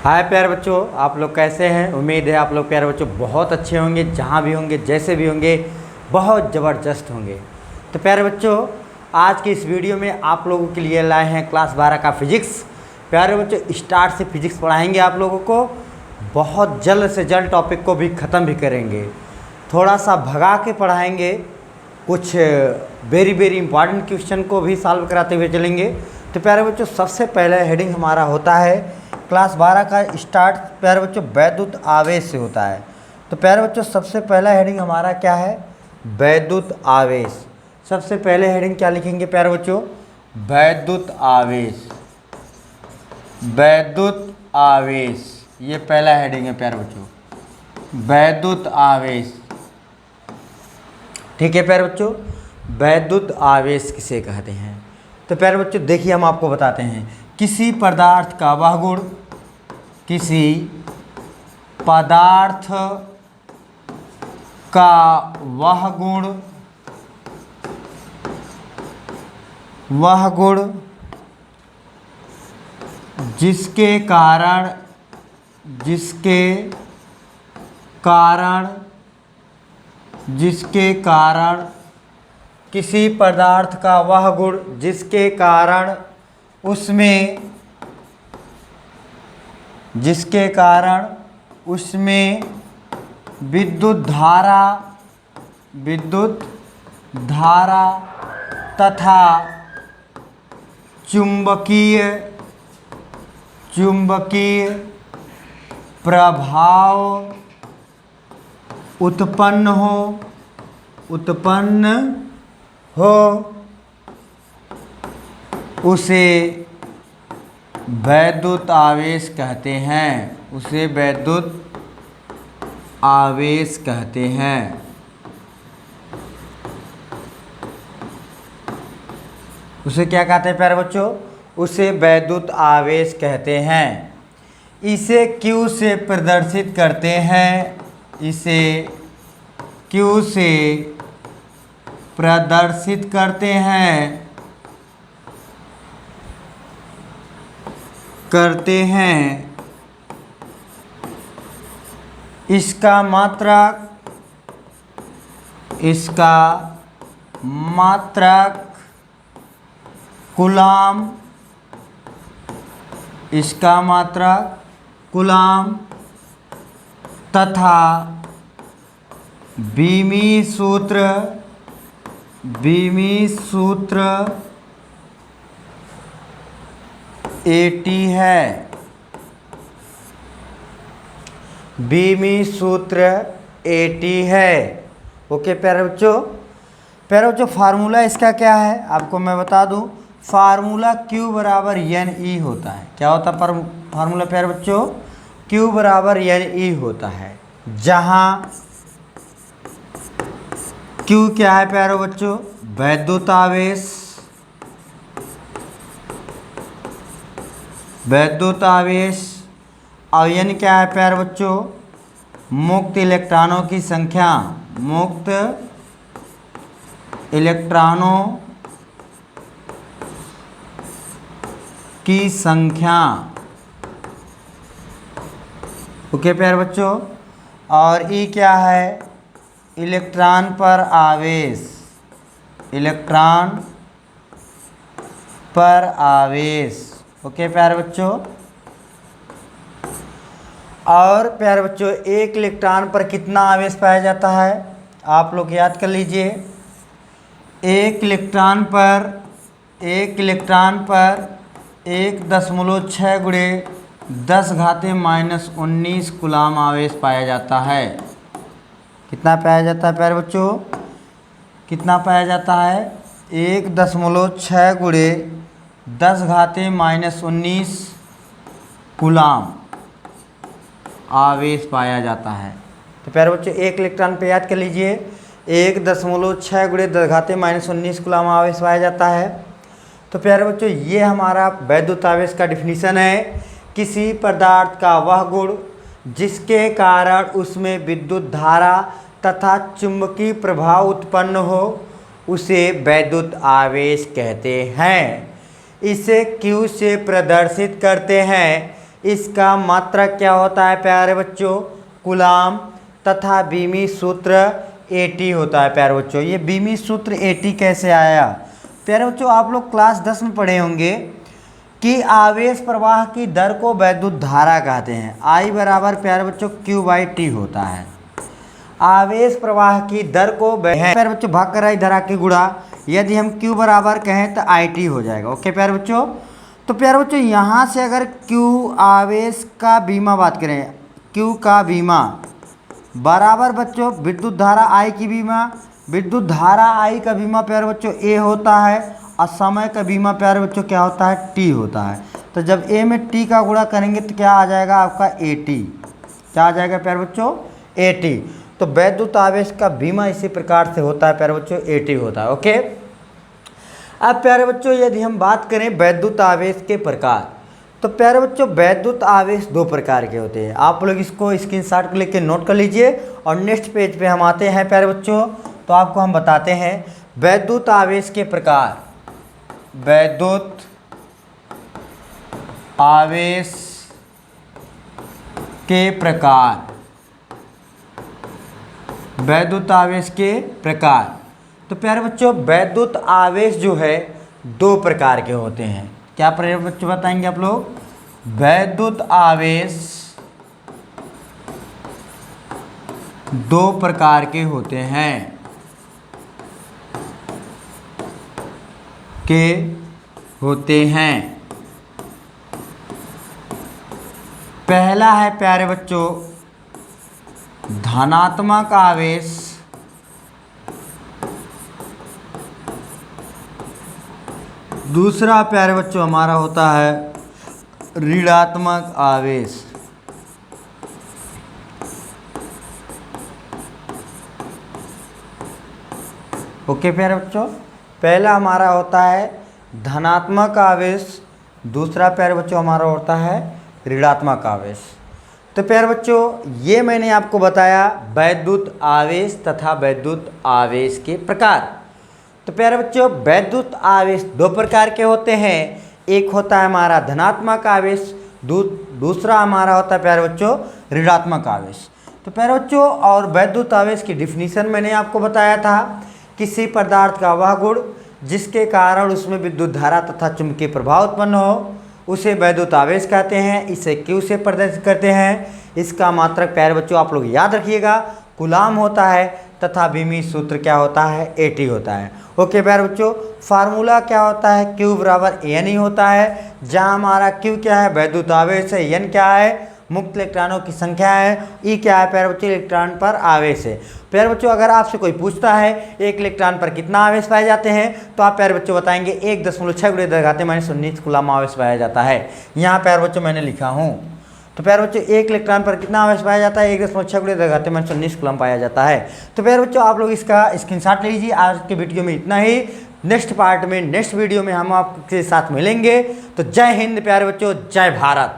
हाय प्यारे बच्चों, आप लोग कैसे हैं। उम्मीद है आप लोग प्यारे बच्चों बहुत अच्छे होंगे, जहाँ भी होंगे जैसे भी होंगे बहुत ज़बरदस्त होंगे। तो प्यारे बच्चों, आज की इस वीडियो में आप लोगों के लिए लाए हैं क्लास 12 का फिजिक्स। प्यारे बच्चों, स्टार्ट से फिजिक्स पढ़ाएंगे आप लोगों को, बहुत जल्द से जल्द टॉपिक को भी ख़त्म भी करेंगे। थोड़ा सा भगा के पढ़ाएंगे, कुछ वेरी इंपॉर्टेंट क्वेश्चन को भी सॉल्व कराते हुए चलेंगे। तो प्यारे बच्चों, सबसे पहले हेडिंग हमारा होता है क्लास 12 का स्टार्ट प्यारे बच्चों वैद्युत आवेश से होता है। तो प्यारे बच्चों, सबसे पहला हेडिंग हमारा क्या है? वैद्युत आवेश। सबसे पहले हेडिंग क्या लिखेंगे प्यारे बच्चों? वैद्युत आवेश। वैद्युत आवेश, ये पहला हेडिंग है प्यारे बच्चों, वैद्युत आवेश। ठीक है प्यारे बच्चों, वैद्युत आवेश किसे कहते हैं? तो प्यारे बच्चों देखिए, हम आपको बताते हैं। किसी पदार्थ का वह गुण, किसी पदार्थ का वह गुण जिसके कारण किसी पदार्थ का वह गुण जिसके कारण उसमें विद्युत धारा तथा चुंबकीय प्रभाव उत्पन्न हो उसे वैद्युत आवेश कहते हैं। उसे वैद्युत आवेश कहते हैं। उसे क्या कहते हैं प्यारे बच्चों? उसे वैद्युत आवेश कहते हैं। इसे Q से प्रदर्शित करते हैं। इसे Q से प्रदर्शित करते हैं। इसका मात्रक कूलाम तथा बीमी सूत्र AT है। बीमी सूत्र AT है। ओके प्यारे बच्चों, फार्मूला इसका क्या है आपको मैं बता दूं। फार्मूला Q बराबर NE होता है। क्या होता है फार्मूला प्यारे बच्चों? Q बराबर NE होता है, जहां Q क्या है प्यारे बच्चों? वैद्युत आवेश। और N क्या है प्यारे बच्चों? मुक्त इलेक्ट्रॉनों की संख्या। ओके प्यारे बच्चों, और E क्या है? इलेक्ट्रॉन पर आवेश। ओके प्यारे बच्चों, और प्यारे बच्चों एक इलेक्ट्रॉन पर कितना आवेश पाया जाता है? आप लोग याद कर लीजिए। एक इलेक्ट्रॉन पर 1.6 गुणे 10⁻⁻19 कूलाम आवेश पाया जाता है। कितना पाया जाता है प्यारे बच्चों? कितना पाया जाता है? 1.6 गुणे 10⁻⁻19 कूलाम आवेश पाया जाता है। तो प्यारे बच्चों एक इलेक्ट्रॉन पे याद कर लीजिए 1.6 गुणे 10⁻⁻19 कूलाम आवेश पाया जाता है। तो प्यारे बच्चों ये हमारा वैद्युत आवेश का डिफिनीशन है। किसी पदार्थ का वह गुण जिसके कारण उसमें विद्युत धारा तथा चुंबकीय प्रभाव उत्पन्न हो उसे वैद्युत आवेश कहते हैं। इसे Q से प्रदर्शित करते हैं। इसका मात्रक क्या होता है प्यारे बच्चों, कूलाम, तथा बीमी सूत्र AT होता है प्यारे बच्चों। ये बीमी सूत्र AT कैसे आया प्यारे बच्चों, आप लोग क्लास 10 में पढ़े होंगे कि आवेश प्रवाह की दर को वैद्युत धारा कहते हैं। I बराबर प्यारे बच्चों Q/T होता है। आवेश प्रवाह की दर को प्यारे बच्चों भाग कर आई धारा की गुणा, यदि हम Q बराबर कहें तो IT हो जाएगा। ओके प्यारे बच्चों, तो प्यारे बच्चों यहाँ से अगर Q आवेश का बीमा बात करें, Q का बीमा बराबर बच्चों विद्युत धारा I की बीमा, विद्युत धारा I का बीमा प्यारे बच्चों A होता है और समय का बीमा प्यारे बच्चों क्या होता है, T होता है। तो जब A में T का गुणा करेंगे तो क्या आ जाएगा आपका AT, क्या आ जाएगा प्यारे बच्चों, AT। तो वैद्युत आवेश का बीमा इसी प्रकार से होता है प्यारे बच्चों, AT होता है। ओके, अब प्यारे बच्चों यदि हम बात करें वैद्युत आवेश के प्रकार, तो प्यारे बच्चों वैद्युत आवेश दो प्रकार के होते हैं। आप लोग इसको स्क्रीनशॉट लेके नोट कर लीजिए और नेक्स्ट पेज पे हम आते हैं प्यारे बच्चों, तो आपको हम बताते हैं वैद्युत आवेश के प्रकार। वैद्युत आवेश के प्रकार, वैद्युत आवेश के प्रकार। तो प्यारे बच्चों वैद्युत आवेश जो है दो प्रकार के होते हैं। क्या प्यारे बच्चों बताएंगे आप लोग, वैद्युत आवेश दो प्रकार के होते हैं, पहला है प्यारे बच्चों धनात्मक आवेश, दूसरा प्यारे बच्चों हमारा होता है ऋणात्मक आवेश। ओके प्यारे बच्चों, पहला हमारा होता है धनात्मक आवेश, दूसरा प्यारे बच्चों हमारा होता है ऋणात्मक आवेश। तो प्यारे बच्चों ये मैंने आपको बताया वैद्युत आवेश तथा वैद्युत आवेश के प्रकार। तो प्यारे बच्चों वैद्युत आवेश दो प्रकार के होते हैं, एक होता है हमारा धनात्मक आवेश, दूसरा हमारा होता है प्यारे बच्चों ऋणात्मक आवेश। तो प्यारे बच्चों और वैद्युत आवेश की डिफिनीशन मैंने आपको बताया था, किसी पदार्थ का वह गुण जिसके कारण उसमें विद्युत धारा तथा चुंबकीय प्रभाव उत्पन्न हो उसे वैद्युत आवेश कहते हैं, इसे Q से प्रदर्शित करते हैं। इसका मात्रक प्यारे बच्चों आप लोग याद रखिएगा कूलाम होता है तथा बीमी सूत्र क्या होता है, AT होता है। ओके प्यारे बच्चों, फार्मूला क्या होता है, Q बराबर N ही होता है, जहां हमारा Q क्या है वैद्युत आवेश है, N क्या है मुक्त इलेक्ट्रॉनों की संख्या है, E क्या है प्यारे बच्चों इलेक्ट्रॉन पर आवेश है। प्यारे बच्चों अगर आपसे कोई पूछता है एक इलेक्ट्रॉन पर कितना आवेश पाए जाते हैं, तो आप प्यारे बच्चों बताएंगे 1.6 × 10⁻⁻⁻⁻⁻⁻ कूलाम आवेश पाया जाता है। यहाँ प्यारे बच्चों मैंने लिखा हूँ। तो प्यारे बच्चों एक इलेक्ट्रॉन पर कितना आवेश पाया जाता है, 1.6 × 10⁻⁻⁻⁻⁻ कूलाम पाया जाता है। तो प्यारे बच्चों आप लोग इसका स्क्रीनशॉट ले लीजिए। आज के वीडियो में इतना ही, नेक्स्ट पार्ट में नेक्स्ट वीडियो में हम आपके साथ मिलेंगे। तो जय हिंद प्यारे बच्चों, जय भारत।